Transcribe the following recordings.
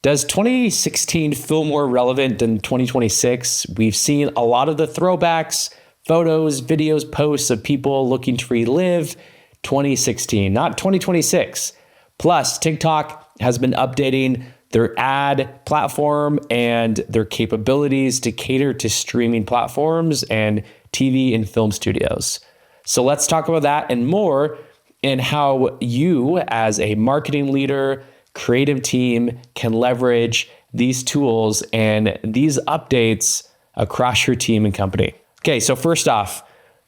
Does 2016 feel more relevant than 2026? We've seen a lot of the throwbacks, photos, videos, posts of people looking to relive 2016, not 2026. Plus, TikTok has been updating their ad platform and their capabilities to cater to streaming platforms and TV and film studios. So let's talk about that and more, and how you as a marketing leader, creative team can leverage these tools and these updates across your team and company. Okay, so first off,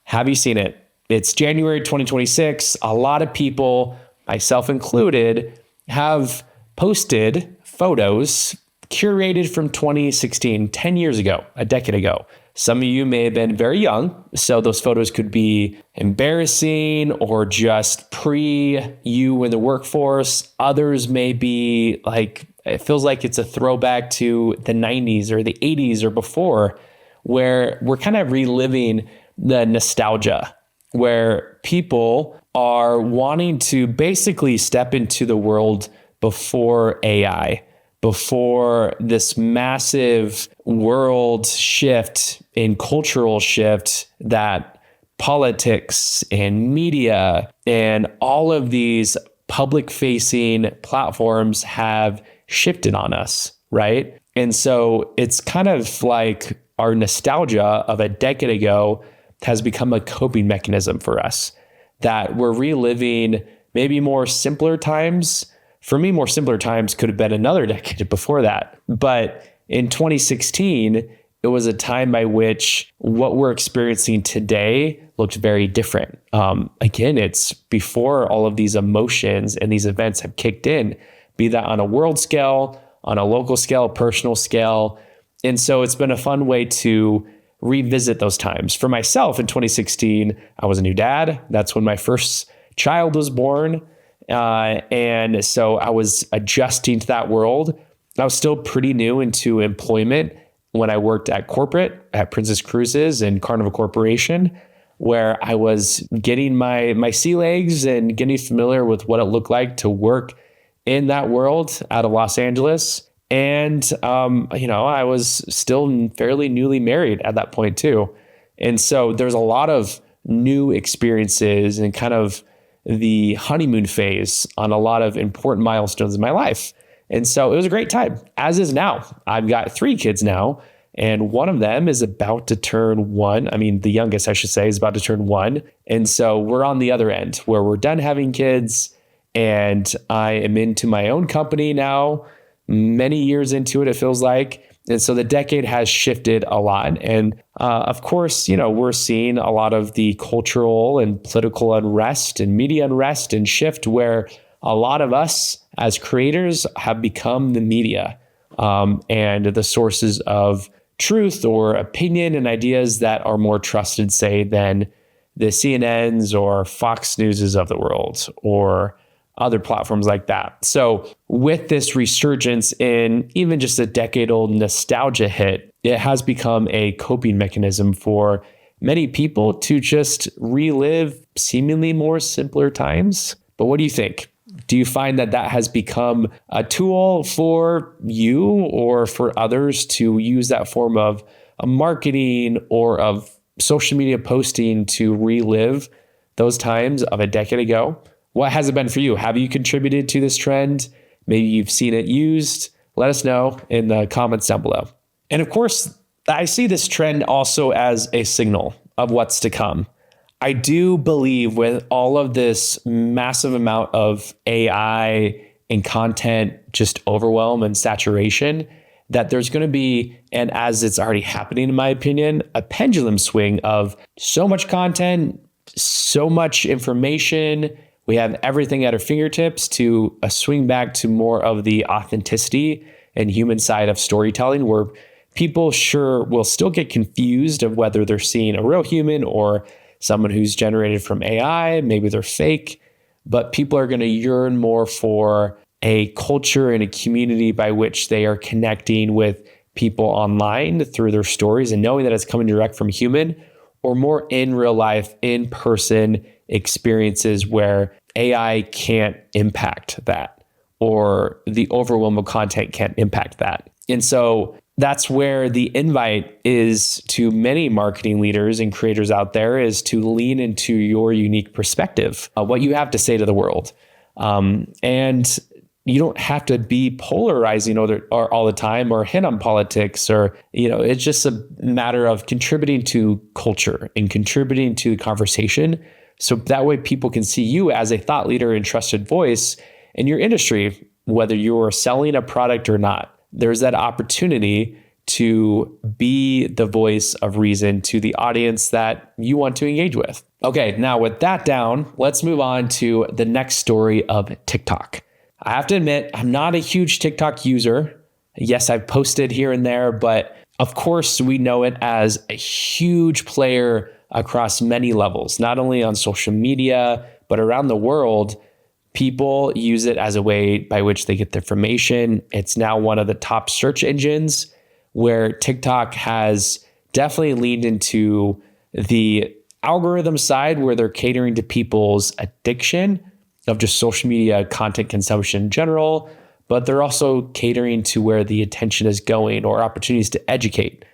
have you seen it? It's January 2026. A lot of people, myself included, have posted photos curated from 2016, 10 years ago, a decade ago. Some of you may have been very young, so those photos could be embarrassing or just pre you in the workforce. Others may be like, it feels like it's a throwback to the 90s or the 80s or before, where we're kind of reliving the nostalgia, where people are wanting to basically step into the world before AI, before this massive world shift and cultural shift that politics and media and all of these public-facing platforms have shifted on us, right? And so it's kind of like our nostalgia of a decade ago has become a coping mechanism for us, that we're reliving maybe more simpler times. For me, more simpler times could have been another decade before that. But in 2016, it was a time by which what we're experiencing today looked very different. Again, it's before all of these emotions and these events have kicked in, be that on a world scale, on a local scale, personal scale. And so it's been a fun way to revisit those times. For myself in 2016, I was a new dad. That's when my first child was born. And so I was adjusting to that world. I was still pretty new into employment when I worked at corporate at Princess Cruises and Carnival Corporation, where I was getting my sea legs and getting familiar with what it looked like to work in that world out of Los Angeles. And, I was still fairly newly married at that point too. And so there's a lot of new experiences and kind of the honeymoon phase on a lot of important milestones in my life. And so it was a great time, as is now. I've got 3 kids now, and one of them is about to turn 1. I mean, the youngest, I should say, is about to turn 1. And so we're on the other end where we're done having kids, and I am into my own company now, many years into it, it feels like. And so the decade has shifted a lot. And of course, we're seeing a lot of the cultural and political unrest and media unrest and shift where a lot of us as creators have become the media and the sources of truth or opinion and ideas that are more trusted, say, than the CNNs or Fox Newses of the world or other platforms like that. So with this resurgence in even just a decade-old nostalgia hit, it has become a coping mechanism for many people to just relive seemingly more simpler times. But what do you think? Do you find that has become a tool for you or for others to use that form of a marketing or of social media posting to relive those times of a decade ago? What has it been for you? Have you contributed to this trend? Maybe you've seen it used. Let us know in the comments down below. And of course, I see this trend also as a signal of what's to come. I do believe with all of this massive amount of AI and content, just overwhelm and saturation, that there's going to be, and as it's already happening in my opinion, a pendulum swing of so much content, so much information. We have everything at our fingertips to a swing back to more of the authenticity and human side of storytelling, where people sure will still get confused of whether they're seeing a real human or someone who's generated from AI. Maybe they're fake, but people are going to yearn more for a culture and a community by which they are connecting with people online through their stories and knowing that it's coming direct from human, or more in real life, in person experiences where AI can't impact that, or the overwhelm of content can't impact that. And so that's where the invite is to many marketing leaders and creators out there, is to lean into your unique perspective, what you have to say to the world. And you don't have to be polarizing or all the time or hit on politics, or, it's just a matter of contributing to culture and contributing to the conversation. So that way people can see you as a thought leader and trusted voice in your industry, whether you're selling a product or not. There's that opportunity to be the voice of reason to the audience that you want to engage with. Okay, now with that down, let's move on to the next story of TikTok. I have to admit, I'm not a huge TikTok user. Yes, I've posted here and there, but of course we know it as a huge player across many levels, not only on social media, but around the world. People use it as a way by which they get their information. It's now one of the top search engines, where TikTok has definitely leaned into the algorithm side, where they're catering to people's addiction of just social media content consumption in general, but they're also catering to where the attention is going, or opportunities to educate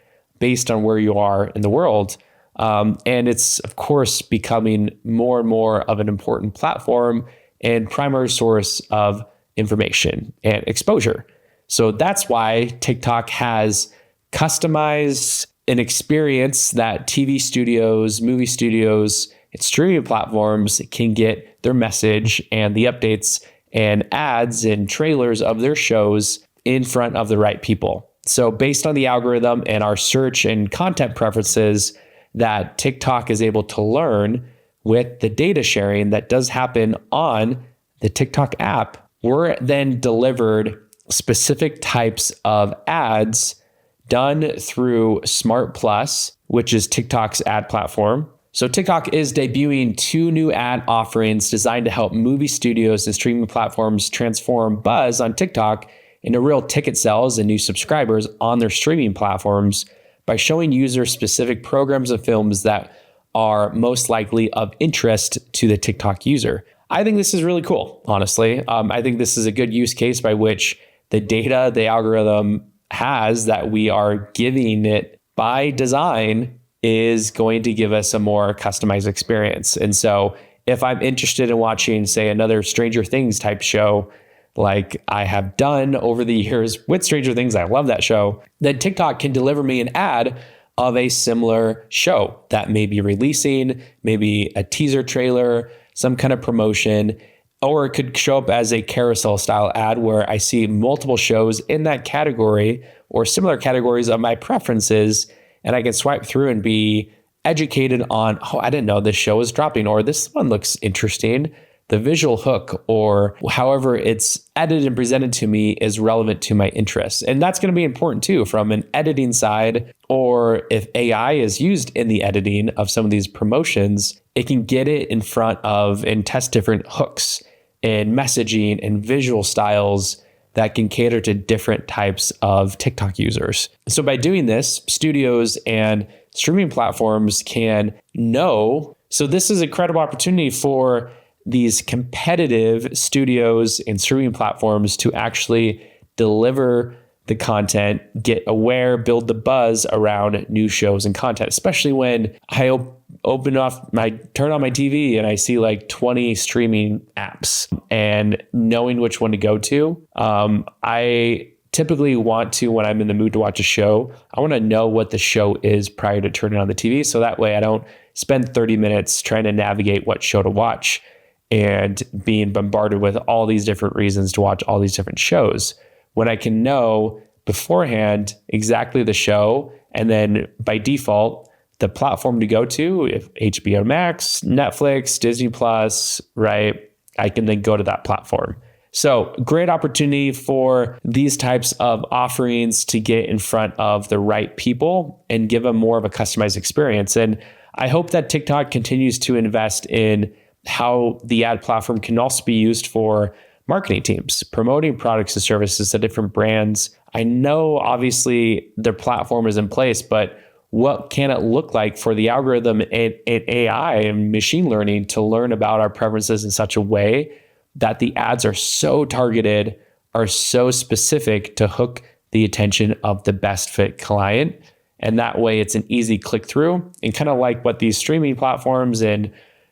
based on where you are in the world. And it's, of course, becoming more and more of an important platform and primary source of information and exposure. So that's why TikTok has customized an experience that TV studios, movie studios, and streaming platforms can get their message and the updates and ads and trailers of their shows in front of the right people. So based on the algorithm and our search and content preferences that TikTok is able to learn with the data sharing that does happen on the TikTok app, we're then delivered specific types of ads done through Smart Plus, which is TikTok's ad platform. So TikTok is debuting 2 new ad offerings designed to help movie studios and streaming platforms transform buzz on TikTok into real ticket sales and new subscribers on their streaming platforms by showing users specific programs and films that are most likely of interest to the TikTok user. I think this is really cool, honestly. I think this is a good use case by which the data, the algorithm has that we are giving it by design is going to give us a more customized experience. And so if I'm interested in watching, say, another Stranger Things type show, like I have done over the years with Stranger Things, I love that show, then TikTok can deliver me an ad of a similar show that may be releasing, maybe a teaser trailer, some kind of promotion, or it could show up as a carousel style ad where I see multiple shows in that category or similar categories of my preferences, and I can swipe through and be educated on, oh, I didn't know this show was dropping, or this one looks interesting. The visual hook, or however it's edited and presented to me, is relevant to my interests. And that's going to be important too from an editing side, or if AI is used in the editing of some of these promotions, it can get it in front of and test different hooks and messaging and visual styles that can cater to different types of TikTok users. So by doing this, studios and streaming platforms can know. So this is a credible opportunity for these competitive studios and streaming platforms to actually deliver the content, get aware, build the buzz around new shows and content, especially when I turn on my TV and I see like 20 streaming apps, and knowing which one to go to. I typically want to, when I'm in the mood to watch a show, I want to know what the show is prior to turning on the TV. So that way I don't spend 30 minutes trying to navigate what show to watch and being bombarded with all these different reasons to watch all these different shows, when I can know beforehand exactly the show, and then by default, the platform to go to, if HBO Max, Netflix, Disney Plus, right? I can then go to that platform. So great opportunity for these types of offerings to get in front of the right people and give them more of a customized experience. And I hope that TikTok continues to invest in how the ad platform can also be used for marketing teams, promoting products and services to different brands. I know obviously their platform is in place, but what can it look like for the algorithm and AI and machine learning to learn about our preferences in such a way that the ads are so targeted, are so specific to hook the attention of the best fit client. And that way it's an easy click through, and kind of like what these streaming platforms and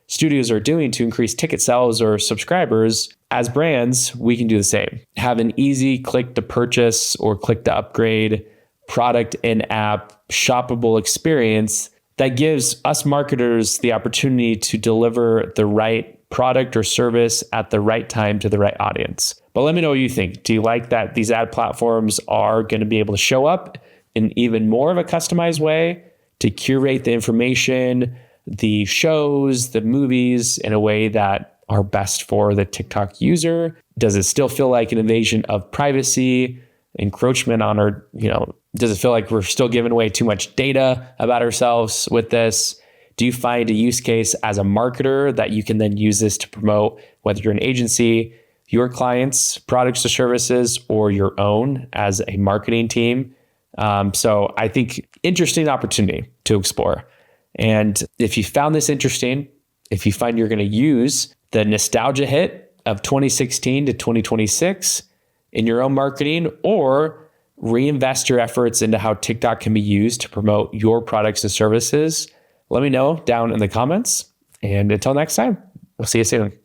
studios are doing to increase ticket sales or subscribers. As brands, we can do the same. Have an easy click to purchase or click to upgrade product in app shoppable experience that gives us marketers the opportunity to deliver the right product or service at the right time to the right audience. But let me know what you think. Do you like that these ad platforms are going to be able to show up in even more of a customized way to curate the information, the shows, the movies in a way that are best for the TikTok user? Does it still feel like an invasion of privacy, encroachment on our, does it feel like we're still giving away too much data about ourselves with this? Do you find a use case as a marketer that you can then use this to promote, whether you're an agency, your clients' products or services, or your own as a marketing team? So I think interesting opportunity to explore. And if you found this interesting, if you find you're going to use the nostalgia hit of 2016 to 2026 in your own marketing, or reinvest your efforts into how TikTok can be used to promote your products and services, let me know down in the comments. And until next time, we'll see you soon.